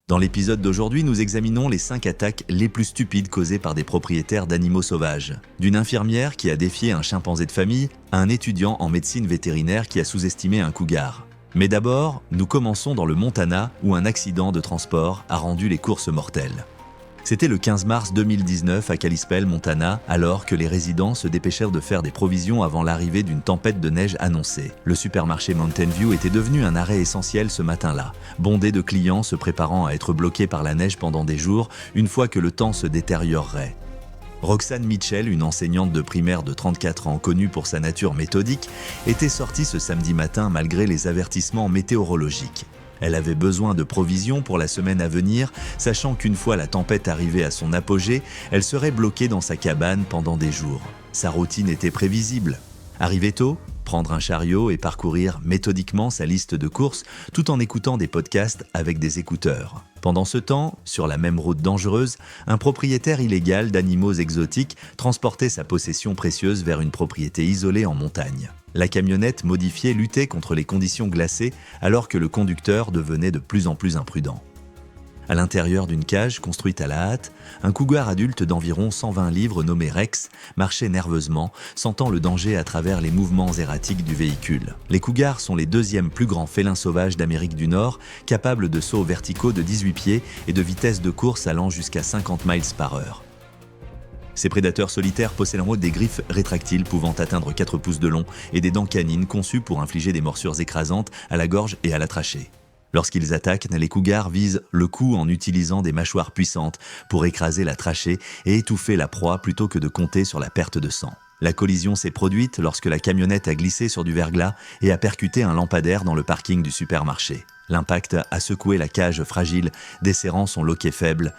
Dans l'épisode d'aujourd'hui, nous examinons les 5 attaques les plus stupides causées par des propriétaires d'animaux sauvages. D'une infirmière qui a défié un chimpanzé de famille à un étudiant en médecine vétérinaire qui a sous-estimé un cougar. Mais d'abord, nous commençons dans le Montana où un accident de transport a rendu les courses mortelles. C'était le 15 mars 2019 à Kalispell, Montana, alors que les résidents se dépêchèrent de faire des provisions avant l'arrivée d'une tempête de neige annoncée. Le supermarché Mountain View était devenu un arrêt essentiel ce matin-là, bondé de clients se préparant à être bloqués par la neige pendant des jours, une fois que le temps se détériorerait. Roxanne Mitchell, une enseignante de primaire de 34 ans connue pour sa nature méthodique, était sortie ce samedi matin malgré les avertissements météorologiques. Elle avait besoin de provisions pour la semaine à venir, sachant qu'une fois la tempête arrivée à son apogée, elle serait bloquée dans sa cabane pendant des jours. Sa routine était prévisible. Arriver tôt, prendre un chariot et parcourir méthodiquement sa liste de courses tout en écoutant des podcasts avec des écouteurs. Pendant ce temps, sur la même route dangereuse, un propriétaire illégal d'animaux exotiques transportait sa possession précieuse vers une propriété isolée en montagne. La camionnette modifiée luttait contre les conditions glacées alors que le conducteur devenait de plus en plus imprudent. À l'intérieur d'une cage construite à la hâte, un cougar adulte d'environ 120 livres nommé Rex marchait nerveusement, sentant le danger à travers les mouvements erratiques du véhicule. Les cougars sont les deuxièmes plus grands félins sauvages d'Amérique du Nord, capables de sauts verticaux de 18 pieds et de vitesse de course allant jusqu'à 50 miles par heure. Ces prédateurs solitaires possèdent des griffes rétractiles pouvant atteindre 4 pouces de long et des dents canines conçues pour infliger des morsures écrasantes à la gorge et à la trachée. Lorsqu'ils attaquent, les cougars visent le cou en utilisant des mâchoires puissantes pour écraser la trachée et étouffer la proie plutôt que de compter sur la perte de sang. La collision s'est produite lorsque la camionnette a glissé sur du verglas et a percuté un lampadaire dans le parking du supermarché. L'impact a secoué la cage fragile, desserrant son loquet faible.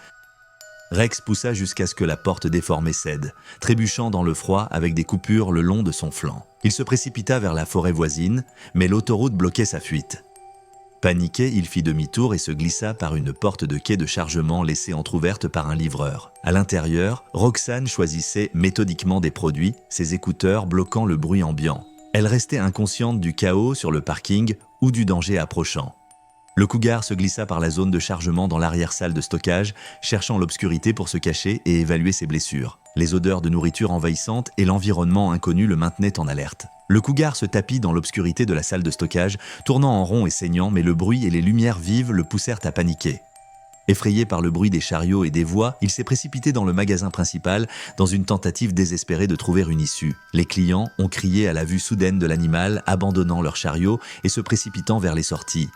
Rex poussa jusqu'à ce que la porte déformée cède, trébuchant dans le froid avec des coupures le long de son flanc. Il se précipita vers la forêt voisine, mais l'autoroute bloquait sa fuite. Paniqué, il fit demi-tour et se glissa par une porte de quai de chargement laissée entrouverte par un livreur. À l'intérieur, Roxanne choisissait méthodiquement des produits, ses écouteurs bloquant le bruit ambiant. Elle restait inconsciente du chaos sur le parking ou du danger approchant. Le cougar se glissa par la zone de chargement dans l'arrière-salle de stockage, cherchant l'obscurité pour se cacher et évaluer ses blessures. Les odeurs de nourriture envahissantes et l'environnement inconnu le maintenaient en alerte. Le cougar se tapit dans l'obscurité de la salle de stockage, tournant en rond et saignant, mais le bruit et les lumières vives le poussèrent à paniquer. Effrayé par le bruit des chariots et des voix, il s'est précipité dans le magasin principal dans une tentative désespérée de trouver une issue. Les clients ont crié à la vue soudaine de l'animal, abandonnant leur chariot et se précipitant vers les sorties.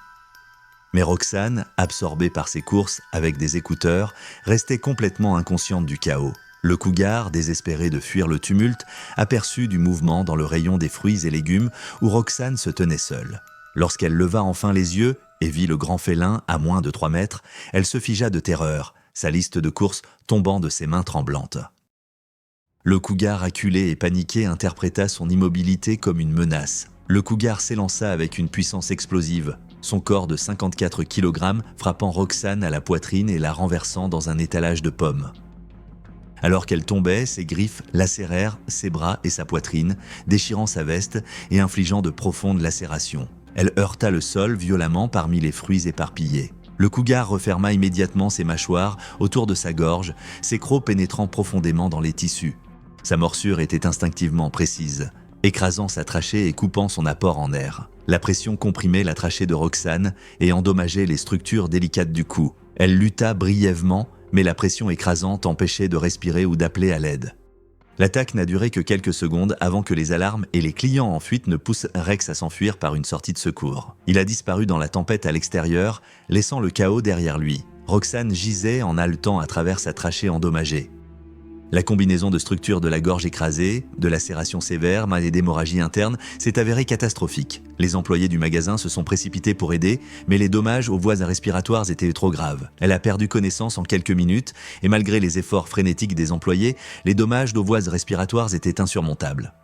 Mais Roxanne, absorbée par ses courses avec des écouteurs, restait complètement inconsciente du chaos. Le cougar, désespéré de fuir le tumulte, aperçut du mouvement dans le rayon des fruits et légumes où Roxanne se tenait seule. Lorsqu'elle leva enfin les yeux et vit le grand félin à moins de 3 mètres, elle se figea de terreur, sa liste de courses tombant de ses mains tremblantes. Le cougar acculé et paniqué interpréta son immobilité comme une menace. Le cougar s'élança avec une puissance explosive, son corps de 54 kg frappant Roxanne à la poitrine et la renversant dans un étalage de pommes. Alors qu'elle tombait, ses griffes lacérèrent ses bras et sa poitrine, déchirant sa veste et infligeant de profondes lacérations. Elle heurta le sol violemment parmi les fruits éparpillés. Le cougar referma immédiatement ses mâchoires autour de sa gorge, ses crocs pénétrant profondément dans les tissus. Sa morsure était instinctivement précise, écrasant sa trachée et coupant son apport en air. La pression comprimait la trachée de Roxanne et endommageait les structures délicates du cou. Elle lutta brièvement, mais la pression écrasante empêchait de respirer ou d'appeler à l'aide. L'attaque n'a duré que quelques secondes avant que les alarmes et les clients en fuite ne poussent Rex à s'enfuir par une sortie de secours. Il a disparu dans la tempête à l'extérieur, laissant le chaos derrière lui. Roxanne gisait en haletant à travers sa trachée endommagée. La combinaison de structures de la gorge écrasée, de lacérations sévères et d'hémorragie interne s'est avérée catastrophique. Les employés du magasin se sont précipités pour aider, mais les dommages aux voies respiratoires étaient trop graves. Elle a perdu connaissance en quelques minutes, et malgré les efforts frénétiques des employés, les dommages aux voies respiratoires étaient insurmontables.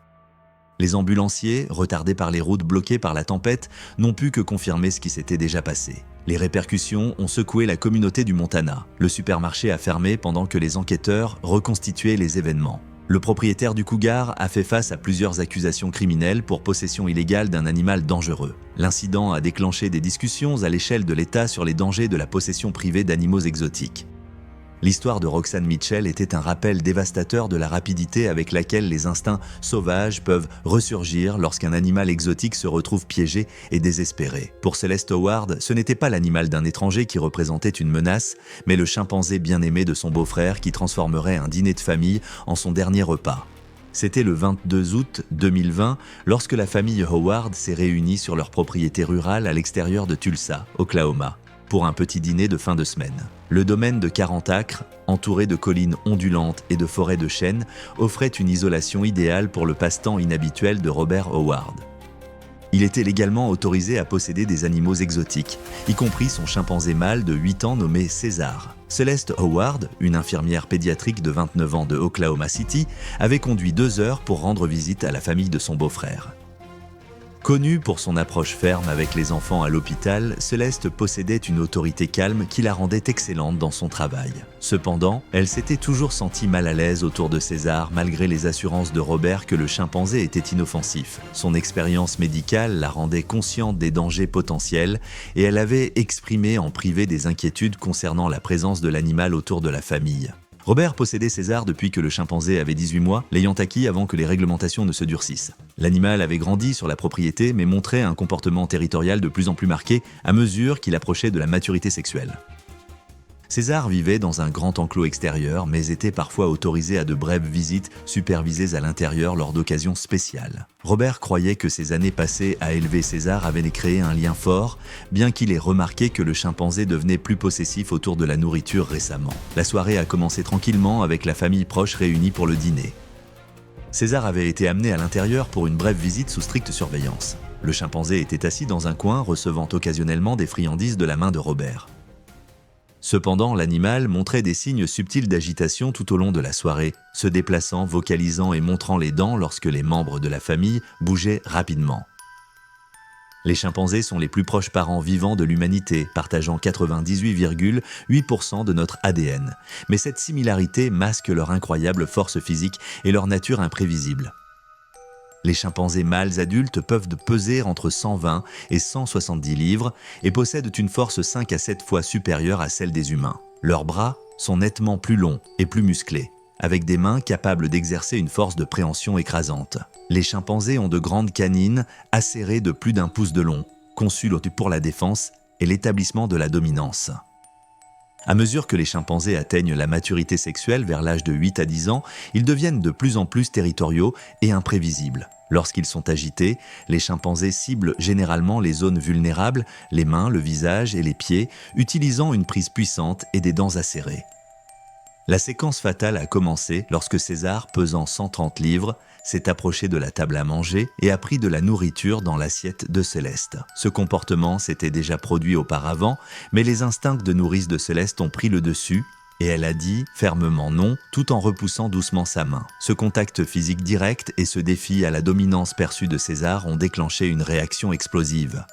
Les ambulanciers, retardés par les routes bloquées par la tempête, n'ont pu que confirmer ce qui s'était déjà passé. Les répercussions ont secoué la communauté du Montana. Le supermarché a fermé pendant que les enquêteurs reconstituaient les événements. Le propriétaire du cougar a fait face à plusieurs accusations criminelles pour possession illégale d'un animal dangereux. L'incident a déclenché des discussions à l'échelle de l'État sur les dangers de la possession privée d'animaux exotiques. L'histoire de Roxanne Mitchell était un rappel dévastateur de la rapidité avec laquelle les instincts sauvages peuvent ressurgir lorsqu'un animal exotique se retrouve piégé et désespéré. Pour Celeste Howard, ce n'était pas l'animal d'un étranger qui représentait une menace, mais le chimpanzé bien-aimé de son beau-frère qui transformerait un dîner de famille en son dernier repas. C'était le 22 août 2020 lorsque la famille Howard s'est réunie sur leur propriété rurale à l'extérieur de Tulsa, Oklahoma, pour un petit dîner de fin de semaine. Le domaine de 40 acres, entouré de collines ondulantes et de forêts de chênes, offrait une isolation idéale pour le passe-temps inhabituel de Robert Howard. Il était légalement autorisé à posséder des animaux exotiques, y compris son chimpanzé mâle de 8 ans nommé César. Celeste Howard, une infirmière pédiatrique de 29 ans de Oklahoma City, avait conduit 2 heures pour rendre visite à la famille de son beau-frère. Connue pour son approche ferme avec les enfants à l'hôpital, Celeste possédait une autorité calme qui la rendait excellente dans son travail. Cependant, elle s'était toujours sentie mal à l'aise autour de César malgré les assurances de Robert que le chimpanzé était inoffensif. Son expérience médicale la rendait consciente des dangers potentiels et elle avait exprimé en privé des inquiétudes concernant la présence de l'animal autour de la famille. Robert possédait César depuis que le chimpanzé avait 18 mois, l'ayant acquis avant que les réglementations ne se durcissent. L'animal avait grandi sur la propriété mais montrait un comportement territorial de plus en plus marqué à mesure qu'il approchait de la maturité sexuelle. César vivait dans un grand enclos extérieur mais était parfois autorisé à de brèves visites supervisées à l'intérieur lors d'occasions spéciales. Robert croyait que ces années passées à élever César avaient créé un lien fort, bien qu'il ait remarqué que le chimpanzé devenait plus possessif autour de la nourriture récemment. La soirée a commencé tranquillement avec la famille proche réunie pour le dîner. César avait été amené à l'intérieur pour une brève visite sous stricte surveillance. Le chimpanzé était assis dans un coin recevant occasionnellement des friandises de la main de Robert. Cependant, l'animal montrait des signes subtils d'agitation tout au long de la soirée, se déplaçant, vocalisant et montrant les dents lorsque les membres de la famille bougeaient rapidement. Les chimpanzés sont les plus proches parents vivants de l'humanité, partageant 98,8% de notre ADN. Mais cette similarité masque leur incroyable force physique et leur nature imprévisible. Les chimpanzés mâles adultes peuvent peser entre 120 et 170 livres et possèdent une force 5 à 7 fois supérieure à celle des humains. Leurs bras sont nettement plus longs et plus musclés, avec des mains capables d'exercer une force de préhension écrasante. Les chimpanzés ont de grandes canines acérées de plus d'1 pouce de long, conçues pour la défense et l'établissement de la dominance. À mesure que les chimpanzés atteignent la maturité sexuelle vers l'âge de 8 à 10 ans, ils deviennent de plus en plus territoriaux et imprévisibles. Lorsqu'ils sont agités, les chimpanzés ciblent généralement les zones vulnérables, les mains, le visage et les pieds, utilisant une prise puissante et des dents acérées. La séquence fatale a commencé lorsque César, pesant 130 livres, s'est approché de la table à manger et a pris de la nourriture dans l'assiette de Céleste. Ce comportement s'était déjà produit auparavant, mais les instincts de nourrice de Céleste ont pris le dessus et elle a dit fermement non tout en repoussant doucement sa main. Ce contact physique direct et ce défi à la dominance perçue de César ont déclenché une réaction explosive.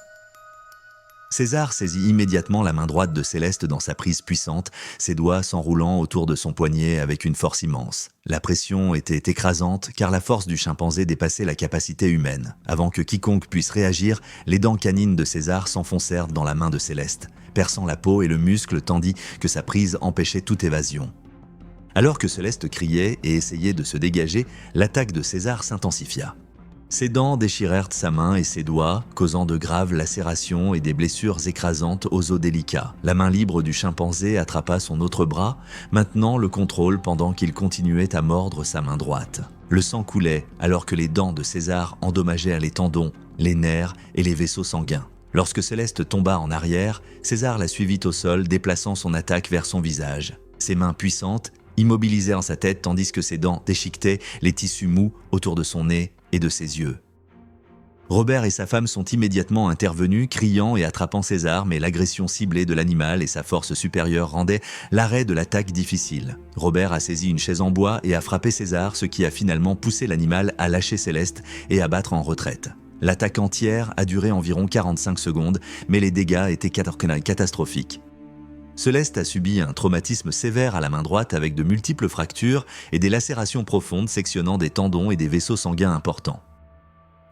César saisit immédiatement la main droite de Céleste dans sa prise puissante, ses doigts s'enroulant autour de son poignet avec une force immense. La pression était écrasante car la force du chimpanzé dépassait la capacité humaine. Avant que quiconque puisse réagir, les dents canines de César s'enfoncèrent dans la main de Céleste, perçant la peau et le muscle tandis que sa prise empêchait toute évasion. Alors que Céleste criait et essayait de se dégager, l'attaque de César s'intensifia. Ses dents déchirèrent sa main et ses doigts, causant de graves lacérations et des blessures écrasantes aux os délicats. La main libre du chimpanzé attrapa son autre bras, maintenant le contrôle pendant qu'il continuait à mordre sa main droite. Le sang coulait alors que les dents de César endommagèrent les tendons, les nerfs et les vaisseaux sanguins. Lorsque Céleste tomba en arrière, César la suivit au sol, déplaçant son attaque vers son visage. Ses mains puissantes immobilisèrent sa tête tandis que ses dents déchiquetaient les tissus mous autour de son nez et de ses yeux. Robert et sa femme sont immédiatement intervenus, criant et attrapant César, mais l'agression ciblée de l'animal et sa force supérieure rendaient l'arrêt de l'attaque difficile. Robert a saisi une chaise en bois et a frappé César, ce qui a finalement poussé l'animal à lâcher Céleste et à battre en retraite. L'attaque entière a duré environ 45 secondes, mais les dégâts étaient catastrophiques. Céleste a subi un traumatisme sévère à la main droite avec de multiples fractures et des lacérations profondes sectionnant des tendons et des vaisseaux sanguins importants.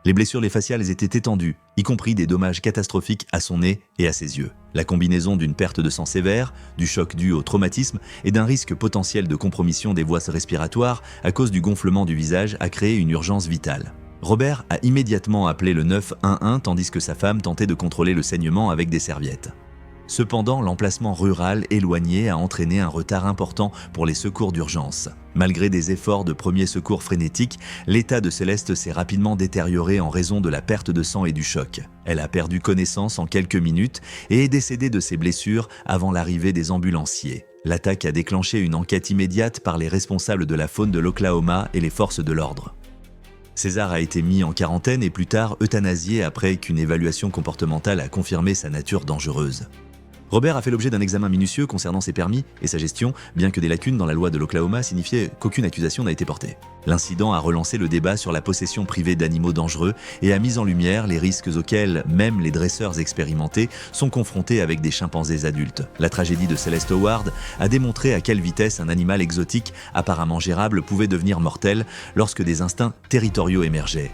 Les blessures faciales étaient étendues, y compris des dommages catastrophiques à son nez et à ses yeux. La combinaison d'une perte de sang sévère, du choc dû au traumatisme et d'un risque potentiel de compromission des voies respiratoires à cause du gonflement du visage a créé une urgence vitale. Robert a immédiatement appelé le 911 tandis que sa femme tentait de contrôler le saignement avec des serviettes. Cependant, l'emplacement rural éloigné a entraîné un retard important pour les secours d'urgence. Malgré des efforts de premiers secours frénétiques, l'état de Céleste s'est rapidement détérioré en raison de la perte de sang et du choc. Elle a perdu connaissance en quelques minutes et est décédée de ses blessures avant l'arrivée des ambulanciers. L'attaque a déclenché une enquête immédiate par les responsables de la faune de l'Oklahoma et les forces de l'ordre. César a été mis en quarantaine et plus tard euthanasié après qu'une évaluation comportementale a confirmé sa nature dangereuse. Robert a fait l'objet d'un examen minutieux concernant ses permis et sa gestion, bien que des lacunes dans la loi de l'Oklahoma signifiaient qu'aucune accusation n'a été portée. L'incident a relancé le débat sur la possession privée d'animaux dangereux et a mis en lumière les risques auxquels même les dresseurs expérimentés sont confrontés avec des chimpanzés adultes. La tragédie de Celeste Howard a démontré à quelle vitesse un animal exotique apparemment gérable pouvait devenir mortel lorsque des instincts territoriaux émergeaient.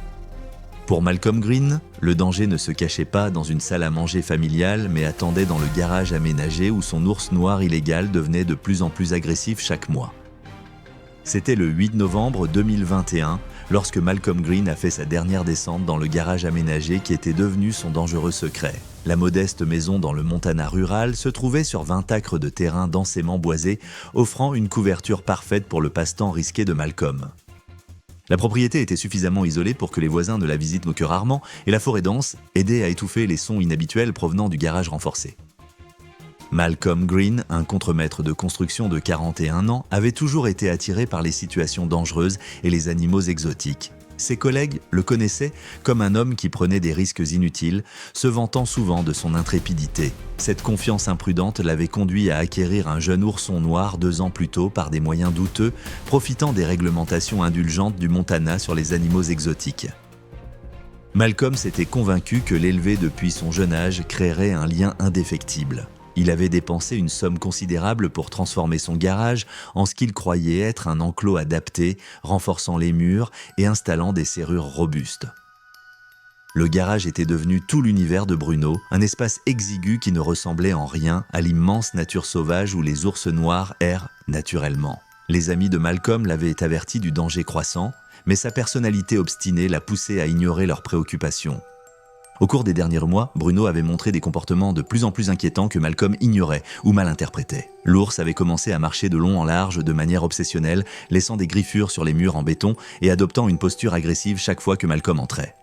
Pour Malcolm Green, le danger ne se cachait pas dans une salle à manger familiale, mais attendait dans le garage aménagé où son ours noir illégal devenait de plus en plus agressif chaque mois. C'était le 8 novembre 2021, lorsque Malcolm Green a fait sa dernière descente dans le garage aménagé qui était devenu son dangereux secret. La modeste maison dans le Montana rural se trouvait sur 20 acres de terrain densément boisé, offrant une couverture parfaite pour le passe-temps risqué de Malcolm. La propriété était suffisamment isolée pour que les voisins ne la visitent que rarement et la forêt dense aidait à étouffer les sons inhabituels provenant du garage renforcé. Malcolm Green, un contremaître de construction de 41 ans, avait toujours été attiré par les situations dangereuses et les animaux exotiques. Ses collègues le connaissaient comme un homme qui prenait des risques inutiles, se vantant souvent de son intrépidité. Cette confiance imprudente l'avait conduit à acquérir un jeune ourson noir 2 ans plus tôt par des moyens douteux, profitant des réglementations indulgentes du Montana sur les animaux exotiques. Malcolm s'était convaincu que l'élever depuis son jeune âge créerait un lien indéfectible. Il avait dépensé une somme considérable pour transformer son garage en ce qu'il croyait être un enclos adapté, renforçant les murs et installant des serrures robustes. Le garage était devenu tout l'univers de Bruno, un espace exigu qui ne ressemblait en rien à l'immense nature sauvage où les ours noirs errent naturellement. Les amis de Malcolm l'avaient averti du danger croissant, mais sa personnalité obstinée l'a poussé à ignorer leurs préoccupations. Au cours des derniers mois, Bruno avait montré des comportements de plus en plus inquiétants que Malcolm ignorait ou mal interprétait. L'ours avait commencé à marcher de long en large de manière obsessionnelle, laissant des griffures sur les murs en béton et adoptant une posture agressive chaque fois que Malcolm entrait.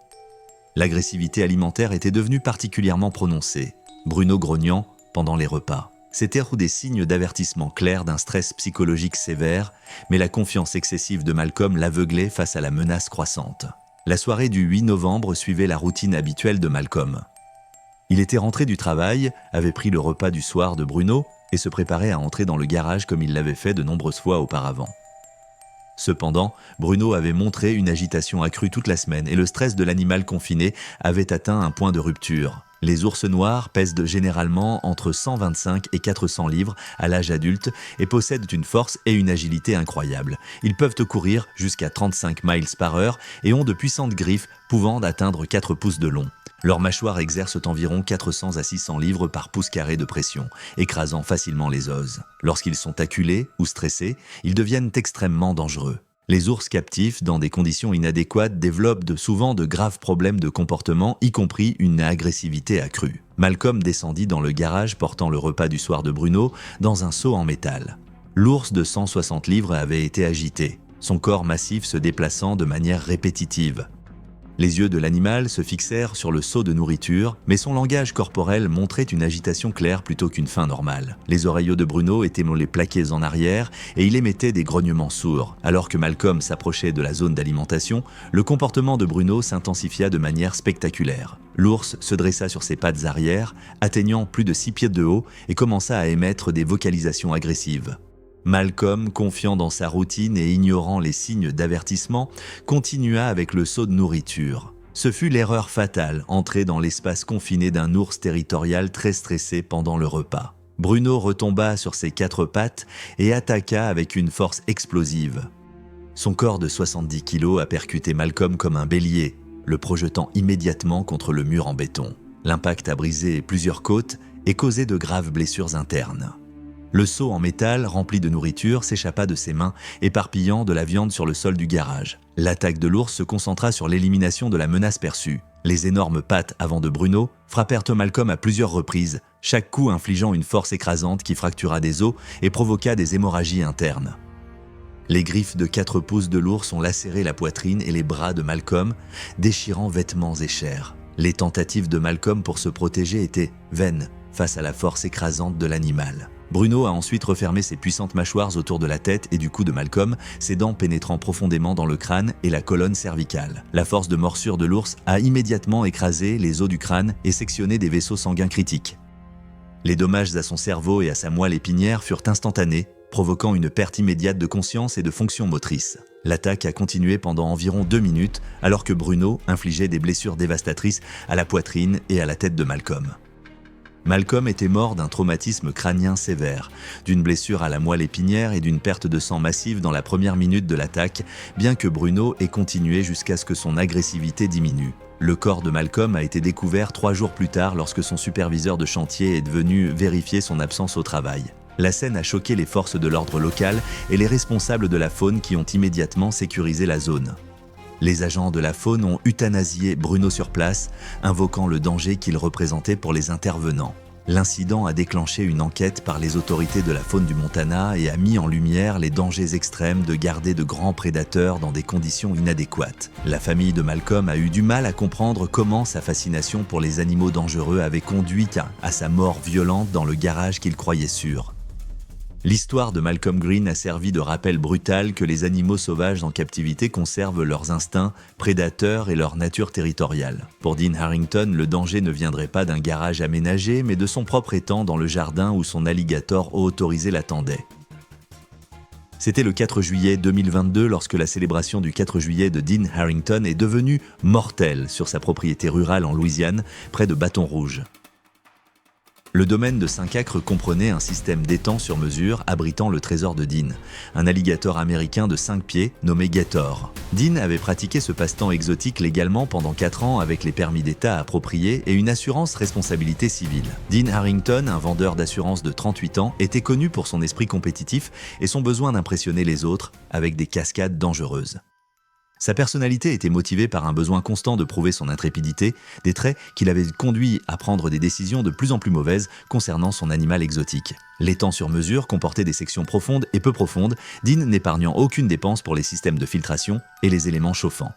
L'agressivité alimentaire était devenue particulièrement prononcée, Bruno grognant pendant les repas. C'étaient des signes d'avertissement clairs d'un stress psychologique sévère, mais la confiance excessive de Malcolm l'aveuglait face à la menace croissante. La soirée du 8 novembre suivait la routine habituelle de Malcolm. Il était rentré du travail, avait pris le repas du soir de Bruno et se préparait à entrer dans le garage comme il l'avait fait de nombreuses fois auparavant. Cependant, Bruno avait montré une agitation accrue toute la semaine et le stress de l'animal confiné avait atteint un point de rupture. Les ours noirs pèsent généralement entre 125 et 400 livres à l'âge adulte et possèdent une force et une agilité incroyables. Ils peuvent courir jusqu'à 35 miles par heure et ont de puissantes griffes pouvant atteindre 4 pouces de long. Leurs mâchoires exercent environ 400 à 600 livres par pouce carré de pression, écrasant facilement les os. Lorsqu'ils sont acculés ou stressés, ils deviennent extrêmement dangereux. Les ours captifs, dans des conditions inadéquates, développent souvent de graves problèmes de comportement, y compris une agressivité accrue. Malcolm descendit dans le garage portant le repas du soir de Bruno dans un seau en métal. L'ours de 160 livres avait été agité, son corps massif se déplaçant de manière répétitive. Les yeux de l'animal se fixèrent sur le seau de nourriture, mais son langage corporel montrait une agitation claire plutôt qu'une faim normale. Les oreilleux de Bruno étaient plaqués en arrière et il émettait des grognements sourds. Alors que Malcolm s'approchait de la zone d'alimentation, le comportement de Bruno s'intensifia de manière spectaculaire. L'ours se dressa sur ses pattes arrière, atteignant plus de 6 pieds de haut et commença à émettre des vocalisations agressives. Malcolm, confiant dans sa routine et ignorant les signes d'avertissement, continua avec le seau de nourriture. Ce fut l'erreur fatale, entrer dans l'espace confiné d'un ours territorial très stressé pendant le repas. Bruno retomba sur ses 4 pattes et attaqua avec une force explosive. Son corps de 70 kilos a percuté Malcolm comme un bélier, le projetant immédiatement contre le mur en béton. L'impact a brisé plusieurs côtes et causé de graves blessures internes. Le seau en métal rempli de nourriture s'échappa de ses mains, éparpillant de la viande sur le sol du garage. L'attaque de l'ours se concentra sur l'élimination de la menace perçue. Les énormes pattes avant de Bruno frappèrent Malcolm à plusieurs reprises, chaque coup infligeant une force écrasante qui fractura des os et provoqua des hémorragies internes. Les griffes de 4 pouces de l'ours ont lacéré la poitrine et les bras de Malcolm, déchirant vêtements et chair. Les tentatives de Malcolm pour se protéger étaient vaines face à la force écrasante de l'animal. Bruno a ensuite refermé ses puissantes mâchoires autour de la tête et du cou de Malcolm, ses dents pénétrant profondément dans le crâne et la colonne cervicale. La force de morsure de l'ours a immédiatement écrasé les os du crâne et sectionné des vaisseaux sanguins critiques. Les dommages à son cerveau et à sa moelle épinière furent instantanés, provoquant une perte immédiate de conscience et de fonction motrice. L'attaque a continué pendant environ 2 minutes, alors que Bruno infligeait des blessures dévastatrices à la poitrine et à la tête de Malcolm. Malcolm était mort d'un traumatisme crânien sévère, d'une blessure à la moelle épinière et d'une perte de sang massive dans la première minute de l'attaque, bien que Bruno ait continué jusqu'à ce que son agressivité diminue. Le corps de Malcolm a été découvert 3 jours plus tard lorsque son superviseur de chantier est venu vérifier son absence au travail. La scène a choqué les forces de l'ordre local et les responsables de la faune qui ont immédiatement sécurisé la zone. Les agents de la faune ont euthanasié Bruno sur place, invoquant le danger qu'il représentait pour les intervenants. L'incident a déclenché une enquête par les autorités de la faune du Montana et a mis en lumière les dangers extrêmes de garder de grands prédateurs dans des conditions inadéquates. La famille de Malcolm a eu du mal à comprendre comment sa fascination pour les animaux dangereux avait conduit à sa mort violente dans le garage qu'il croyait sûr. L'histoire de Malcolm Green a servi de rappel brutal que les animaux sauvages en captivité conservent leurs instincts prédateurs et leur nature territoriale. Pour Dean Harrington, le danger ne viendrait pas d'un garage aménagé, mais de son propre étang dans le jardin où son alligator autorisé l'attendait. C'était le 4 juillet 2022 lorsque la célébration du 4 juillet de Dean Harrington est devenue mortelle sur sa propriété rurale en Louisiane, près de Bâton Rouge. Le domaine de 5 acres comprenait un système d'étangs sur mesure abritant le trésor de Dean, un alligator américain de 5 pieds nommé Gator. Dean avait pratiqué ce passe-temps exotique légalement pendant 4 ans avec les permis d'État appropriés et une assurance responsabilité civile. Dean Harrington, un vendeur d'assurance de 38 ans, était connu pour son esprit compétitif et son besoin d'impressionner les autres avec des cascades dangereuses. Sa personnalité était motivée par un besoin constant de prouver son intrépidité, des traits qui l'avaient conduit à prendre des décisions de plus en plus mauvaises concernant son animal exotique. L'étang sur mesure comportait des sections profondes et peu profondes, Dean n'épargnant aucune dépense pour les systèmes de filtration et les éléments chauffants.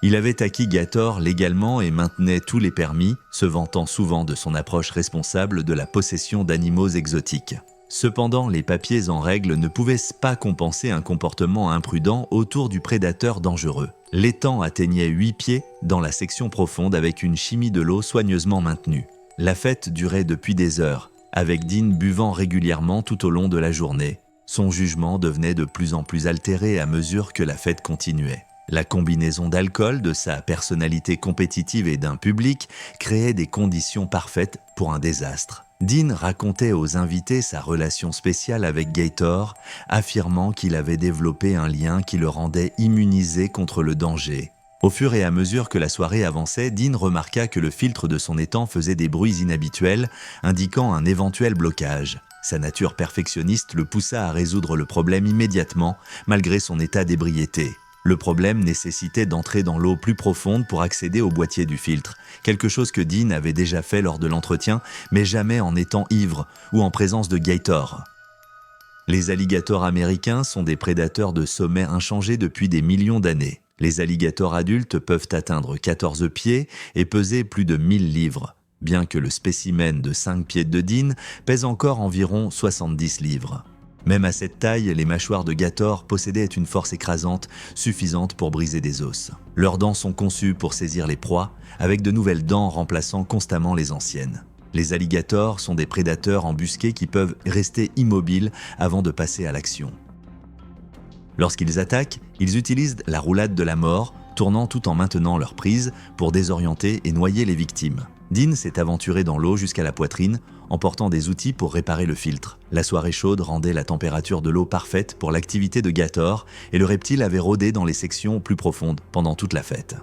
Il avait acquis Gator légalement et maintenait tous les permis, se vantant souvent de son approche responsable de la possession d'animaux exotiques. Cependant, les papiers en règle ne pouvaient pas compenser un comportement imprudent autour du prédateur dangereux. L'étang atteignait 8 pieds dans la section profonde avec une chimie de l'eau soigneusement maintenue. La fête durait depuis des heures, avec Dean buvant régulièrement tout au long de la journée. Son jugement devenait de plus en plus altéré à mesure que la fête continuait. La combinaison d'alcool, de sa personnalité compétitive et d'un public créait des conditions parfaites pour un désastre. Dean racontait aux invités sa relation spéciale avec Gator, affirmant qu'il avait développé un lien qui le rendait immunisé contre le danger. Au fur et à mesure que la soirée avançait, Dean remarqua que le filtre de son étang faisait des bruits inhabituels, indiquant un éventuel blocage. Sa nature perfectionniste le poussa à résoudre le problème immédiatement, malgré son état d'ébriété. Le problème nécessitait d'entrer dans l'eau plus profonde pour accéder au boîtier du filtre, quelque chose que Dean avait déjà fait lors de l'entretien, mais jamais en étant ivre ou en présence de Gator. Les alligators américains sont des prédateurs de sommet inchangés depuis des millions d'années. Les alligators adultes peuvent atteindre 14 pieds et peser plus de 1000 livres, bien que le spécimen de 5 pieds de Dean pèse encore environ 70 livres. Même à cette taille, les mâchoires de Gator possédaient une force écrasante suffisante pour briser des os. Leurs dents sont conçues pour saisir les proies, avec de nouvelles dents remplaçant constamment les anciennes. Les alligators sont des prédateurs embusqués qui peuvent rester immobiles avant de passer à l'action. Lorsqu'ils attaquent, ils utilisent la roulade de la mort, tournant tout en maintenant leur prise pour désorienter et noyer les victimes. Dean s'est aventuré dans l'eau jusqu'à la poitrine, emportant des outils pour réparer le filtre. La soirée chaude rendait la température de l'eau parfaite pour l'activité de Gator et le reptile avait rôdé dans les sections plus profondes pendant toute la fête.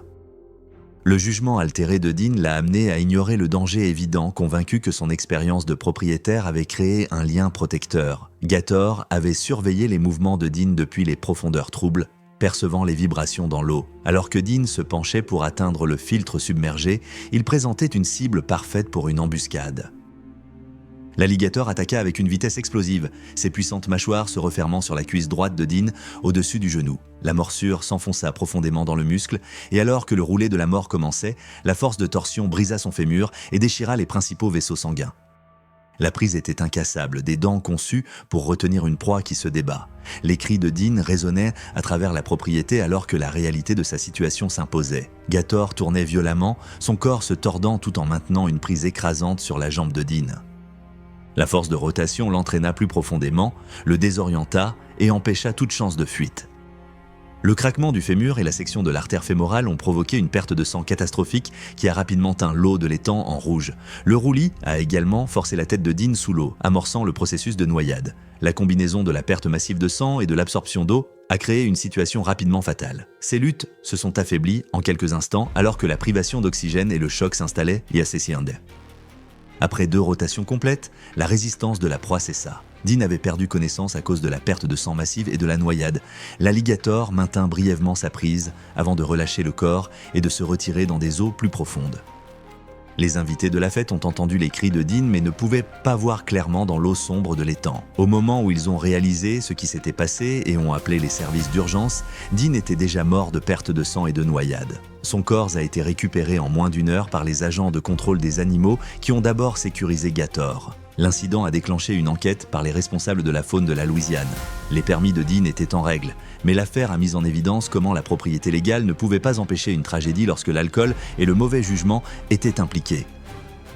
Le jugement altéré de Dean l'a amené à ignorer le danger évident, convaincu que son expérience de propriétaire avait créé un lien protecteur. Gator avait surveillé les mouvements de Dean depuis les profondeurs troubles, percevant les vibrations dans l'eau. Alors que Dean se penchait pour atteindre le filtre submergé, il présentait une cible parfaite pour une embuscade. L'alligator attaqua avec une vitesse explosive, ses puissantes mâchoires se refermant sur la cuisse droite de Dean au-dessus du genou. La morsure s'enfonça profondément dans le muscle et alors que le roulé de la mort commençait, la force de torsion brisa son fémur et déchira les principaux vaisseaux sanguins. La prise était incassable, des dents conçues pour retenir une proie qui se débat. Les cris de Dean résonnaient à travers la propriété alors que la réalité de sa situation s'imposait. Gator tournait violemment, son corps se tordant tout en maintenant une prise écrasante sur la jambe de Dean. La force de rotation l'entraîna plus profondément, le désorienta et empêcha toute chance de fuite. Le craquement du fémur et la section de l'artère fémorale ont provoqué une perte de sang catastrophique qui a rapidement teint l'eau de l'étang en rouge. Le roulis a également forcé la tête de Dean sous l'eau, amorçant le processus de noyade. La combinaison de la perte massive de sang et de l'absorption d'eau a créé une situation rapidement fatale. Ces luttes se sont affaiblies en quelques instants alors que la privation d'oxygène et le choc s'installaient et assaisinaient. Après 2 rotations complètes, la résistance de la proie cessa. Dean avait perdu connaissance à cause de la perte de sang massive et de la noyade. L'alligator maintint brièvement sa prise avant de relâcher le corps et de se retirer dans des eaux plus profondes. Les invités de la fête ont entendu les cris de Dean mais ne pouvaient pas voir clairement dans l'eau sombre de l'étang. Au moment où ils ont réalisé ce qui s'était passé et ont appelé les services d'urgence, Dean était déjà mort de perte de sang et de noyade. Son corps a été récupéré en moins d'1 heure par les agents de contrôle des animaux qui ont d'abord sécurisé Gator. L'incident a déclenché une enquête par les responsables de la faune de la Louisiane. Les permis de Dean étaient en règle, mais l'affaire a mis en évidence comment la propriété légale ne pouvait pas empêcher une tragédie lorsque l'alcool et le mauvais jugement étaient impliqués.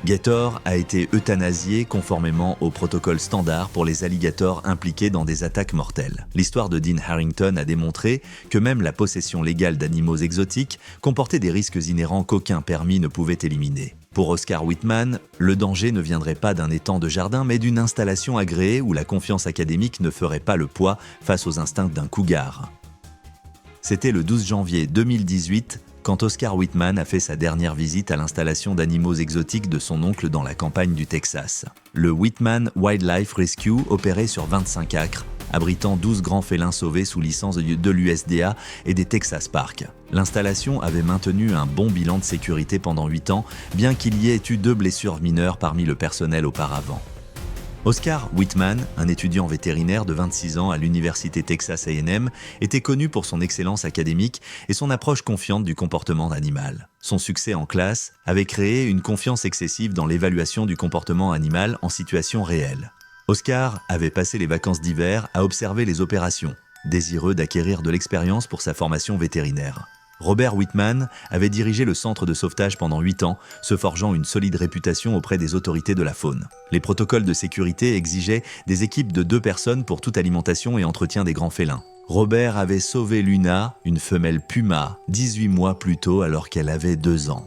Gator a été euthanasié conformément au protocole standard pour les alligators impliqués dans des attaques mortelles. L'histoire de Dean Harrington a démontré que même la possession légale d'animaux exotiques comportait des risques inhérents qu'aucun permis ne pouvait éliminer. Pour Oscar Whitman, le danger ne viendrait pas d'un étang de jardin mais d'une installation agréée où la confiance académique ne ferait pas le poids face aux instincts d'un cougar. C'était le 12 janvier 2018 quand Oscar Whitman a fait sa dernière visite à l'installation d'animaux exotiques de son oncle dans la campagne du Texas. Le Whitman Wildlife Rescue opérait sur 25 acres, abritant 12 grands félins sauvés sous licence de l'USDA et des Texas Parks. L'installation avait maintenu un bon bilan de sécurité pendant 8 ans, bien qu'il y ait eu 2 blessures mineures parmi le personnel auparavant. Oscar Whitman, un étudiant vétérinaire de 26 ans à l'université Texas A&M, était connu pour son excellence académique et son approche confiante du comportement animal. Son succès en classe avait créé une confiance excessive dans l'évaluation du comportement animal en situation réelle. Oscar avait passé les vacances d'hiver à observer les opérations, désireux d'acquérir de l'expérience pour sa formation vétérinaire. Robert Whitman avait dirigé le centre de sauvetage pendant 8 ans, se forgeant une solide réputation auprès des autorités de la faune. Les protocoles de sécurité exigeaient des équipes de 2 personnes pour toute alimentation et entretien des grands félins. Robert avait sauvé Luna, une femelle puma, 18 mois plus tôt alors qu'elle avait 2 ans.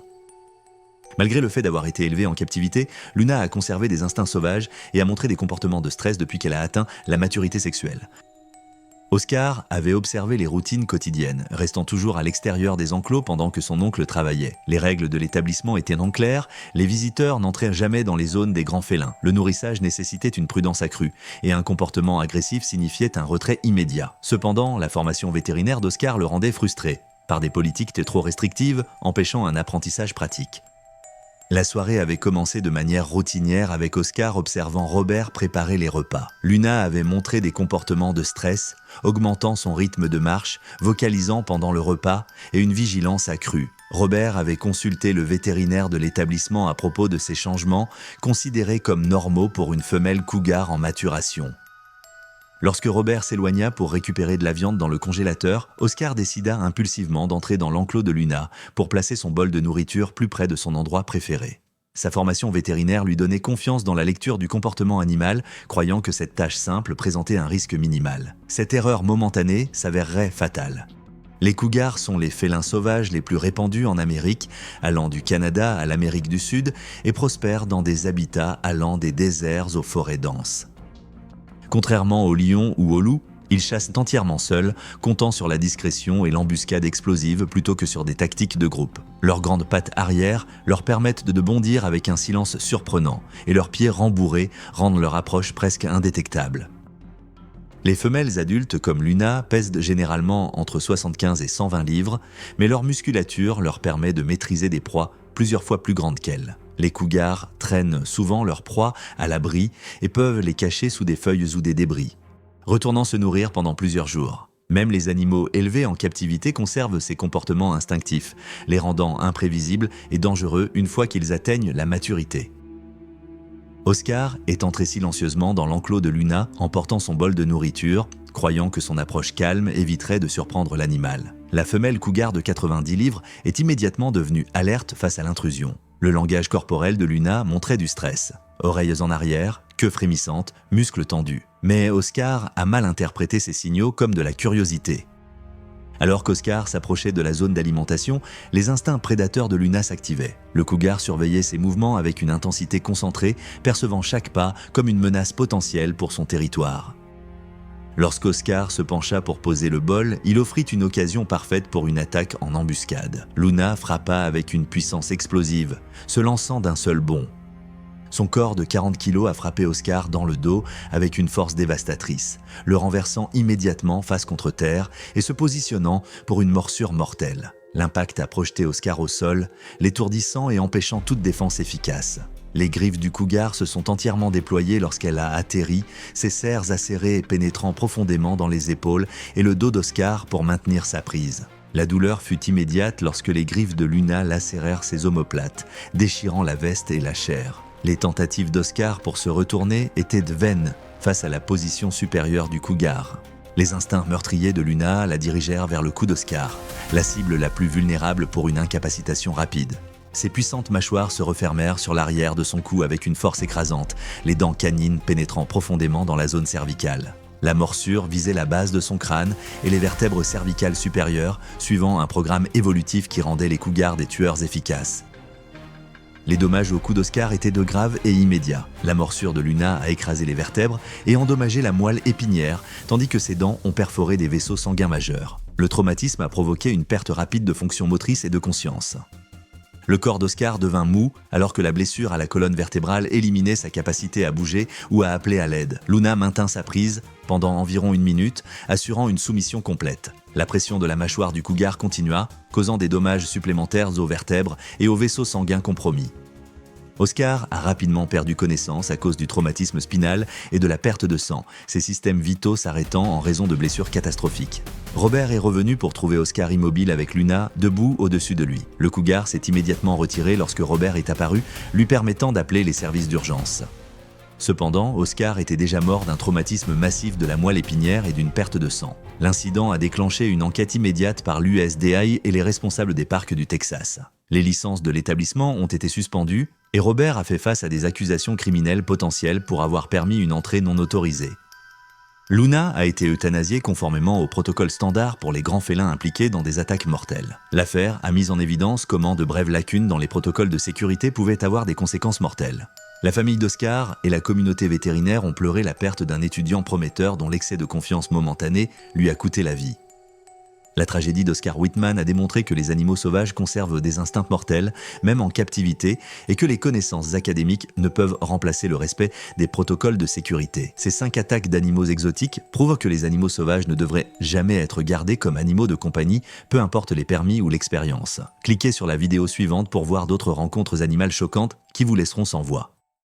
Malgré le fait d'avoir été élevée en captivité, Luna a conservé des instincts sauvages et a montré des comportements de stress depuis qu'elle a atteint la maturité sexuelle. Oscar avait observé les routines quotidiennes, restant toujours à l'extérieur des enclos pendant que son oncle travaillait. Les règles de l'établissement étaient non claires, les visiteurs n'entraient jamais dans les zones des grands félins. Le nourrissage nécessitait une prudence accrue, et un comportement agressif signifiait un retrait immédiat. Cependant, la formation vétérinaire d'Oscar le rendait frustré, par des politiques trop restrictives, empêchant un apprentissage pratique. La soirée avait commencé de manière routinière avec Oscar observant Robert préparer les repas. Luna avait montré des comportements de stress, augmentant son rythme de marche, vocalisant pendant le repas et une vigilance accrue. Robert avait consulté le vétérinaire de l'établissement à propos de ces changements, considérés comme normaux pour une femelle cougar en maturation. Lorsque Robert s'éloigna pour récupérer de la viande dans le congélateur, Oscar décida impulsivement d'entrer dans l'enclos de Luna pour placer son bol de nourriture plus près de son endroit préféré. Sa formation vétérinaire lui donnait confiance dans la lecture du comportement animal, croyant que cette tâche simple présentait un risque minimal. Cette erreur momentanée s'avérerait fatale. Les cougars sont les félins sauvages les plus répandus en Amérique, allant du Canada à l'Amérique du Sud, et prospèrent dans des habitats allant des déserts aux forêts denses. Contrairement aux lions ou aux loups, ils chassent entièrement seuls, comptant sur la discrétion et l'embuscade explosive plutôt que sur des tactiques de groupe. Leurs grandes pattes arrière leur permettent de bondir avec un silence surprenant, et leurs pieds rembourrés rendent leur approche presque indétectable. Les femelles adultes comme Luna pèsent généralement entre 75 et 120 livres, mais leur musculature leur permet de maîtriser des proies plusieurs fois plus grandes qu'elles. Les cougars traînent souvent leurs proies à l'abri et peuvent les cacher sous des feuilles ou des débris, retournant se nourrir pendant plusieurs jours. Même les animaux élevés en captivité conservent ces comportements instinctifs, les rendant imprévisibles et dangereux une fois qu'ils atteignent la maturité. Oscar est entré silencieusement dans l'enclos de Luna en portant son bol de nourriture, croyant que son approche calme éviterait de surprendre l'animal. La femelle cougar de 90 livres est immédiatement devenue alerte face à l'intrusion. Le langage corporel de Luna montrait du stress. Oreilles en arrière, queue frémissante, muscles tendus. Mais Oscar a mal interprété ces signaux comme de la curiosité. Alors qu'Oscar s'approchait de la zone d'alimentation, les instincts prédateurs de Luna s'activaient. Le cougar surveillait ses mouvements avec une intensité concentrée, percevant chaque pas comme une menace potentielle pour son territoire. Lorsqu'Oscar se pencha pour poser le bol, il offrit une occasion parfaite pour une attaque en embuscade. Luna frappa avec une puissance explosive, se lançant d'un seul bond. Son corps de 40 kilos a frappé Oscar dans le dos avec une force dévastatrice, le renversant immédiatement face contre terre et se positionnant pour une morsure mortelle. L'impact a projeté Oscar au sol, l'étourdissant et empêchant toute défense efficace. Les griffes du cougar se sont entièrement déployées lorsqu'elle a atterri, ses serres acérées et pénétrant profondément dans les épaules et le dos d'Oscar pour maintenir sa prise. La douleur fut immédiate lorsque les griffes de Luna lacérèrent ses omoplates, déchirant la veste et la chair. Les tentatives d'Oscar pour se retourner étaient vaines face à la position supérieure du cougar. Les instincts meurtriers de Luna la dirigèrent vers le cou d'Oscar, la cible la plus vulnérable pour une incapacitation rapide. Ses puissantes mâchoires se refermèrent sur l'arrière de son cou avec une force écrasante, les dents canines pénétrant profondément dans la zone cervicale. La morsure visait la base de son crâne et les vertèbres cervicales supérieures, suivant un programme évolutif qui rendait les cougars des tueurs efficaces. Les dommages au cou d'Oscar étaient de graves et immédiats. La morsure de Luna a écrasé les vertèbres et endommagé la moelle épinière, tandis que ses dents ont perforé des vaisseaux sanguins majeurs. Le traumatisme a provoqué une perte rapide de fonction motrice et de conscience. Le corps d'Oscar devint mou alors que la blessure à la colonne vertébrale éliminait sa capacité à bouger ou à appeler à l'aide. Luna maintint sa prise pendant environ 1 minute, assurant une soumission complète. La pression de la mâchoire du cougar continua, causant des dommages supplémentaires aux vertèbres et aux vaisseaux sanguins compromis. Oscar a rapidement perdu connaissance à cause du traumatisme spinal et de la perte de sang, ses systèmes vitaux s'arrêtant en raison de blessures catastrophiques. Robert est revenu pour trouver Oscar immobile avec Luna, debout au-dessus de lui. Le cougar s'est immédiatement retiré lorsque Robert est apparu, lui permettant d'appeler les services d'urgence. Cependant, Oscar était déjà mort d'un traumatisme massif de la moelle épinière et d'une perte de sang. L'incident a déclenché une enquête immédiate par l'USDA et les responsables des parcs du Texas. Les licences de l'établissement ont été suspendues et Robert a fait face à des accusations criminelles potentielles pour avoir permis une entrée non autorisée. Luna a été euthanasiée conformément au protocole standard pour les grands félins impliqués dans des attaques mortelles. L'affaire a mis en évidence comment de brèves lacunes dans les protocoles de sécurité pouvaient avoir des conséquences mortelles. La famille d'Oscar et la communauté vétérinaire ont pleuré la perte d'un étudiant prometteur dont l'excès de confiance momentanée lui a coûté la vie. La tragédie d'Oscar Whitman a démontré que les animaux sauvages conservent des instincts mortels, même en captivité, et que les connaissances académiques ne peuvent remplacer le respect des protocoles de sécurité. Ces 5 attaques d'animaux exotiques prouvent que les animaux sauvages ne devraient jamais être gardés comme animaux de compagnie, peu importe les permis ou l'expérience. Cliquez sur la vidéo suivante pour voir d'autres rencontres animales choquantes qui vous laisseront sans voix.